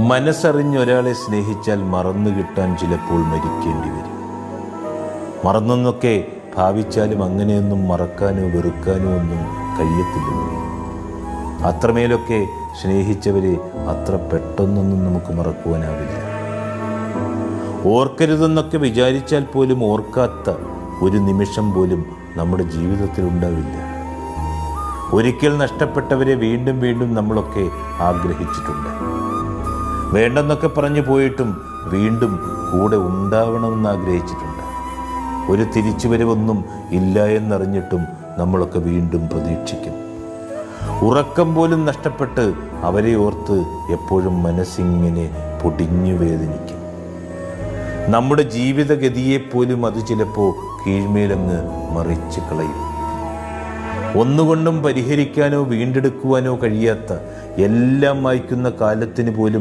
മനസ്സറിഞ്ഞൊരാളെ സ്നേഹിച്ചാൽ മറന്നു കിട്ടാൻ ചിലപ്പോൾ മരിക്കേണ്ടി വരും. മറന്നെന്നൊക്കെ ഭാവിച്ചാലും അങ്ങനെയൊന്നും മറക്കാനോ വെറുക്കാനോ ഒന്നും കഴിയത്തില്ലെന്ന്. അത്രമേലൊക്കെ സ്നേഹിച്ചവരെ അത്ര പെട്ടെന്നൊന്നും നമുക്ക് മറക്കുവാനാവില്ല. ഓർക്കരുതെന്നൊക്കെ വിചാരിച്ചാൽ പോലും ഓർക്കാത്ത ഒരു നിമിഷം പോലും നമ്മുടെ ജീവിതത്തിൽ ഉണ്ടാവില്ല. ഒരിക്കൽ നഷ്ടപ്പെട്ടവരെ വീണ്ടും വീണ്ടും നമ്മളൊക്കെ ആഗ്രഹിച്ചിട്ടുണ്ട്. വേണ്ടെന്നൊക്കെ പറഞ്ഞു പോയിട്ടും വീണ്ടും കൂടെ ഉണ്ടാവണമെന്ന് ആഗ്രഹിച്ചിട്ടുണ്ട്. ഒരു തിരിച്ചുവരവൊന്നും ഇല്ല എന്നറിഞ്ഞിട്ടും നമ്മളൊക്കെ വീണ്ടും പ്രതീക്ഷിക്കും. ഉറക്കം പോലും നഷ്ടപ്പെട്ട് അവരെ ഓർത്ത് എപ്പോഴും മനസ്സിങ്ങനെ പൊടിഞ്ഞു വേദനിക്കും. നമ്മുടെ ജീവിതഗതിയെപ്പോലും അത് ചിലപ്പോൾ കീഴ്മേലങ്ങ് മറിച്ച് കളയും. ഒന്നുകൊണ്ടും പരിഹരിക്കാനോ വീണ്ടെടുക്കുവാനോ കഴിയാത്ത എല്ലാം വായിക്കുന്ന കാലത്തിന് പോലും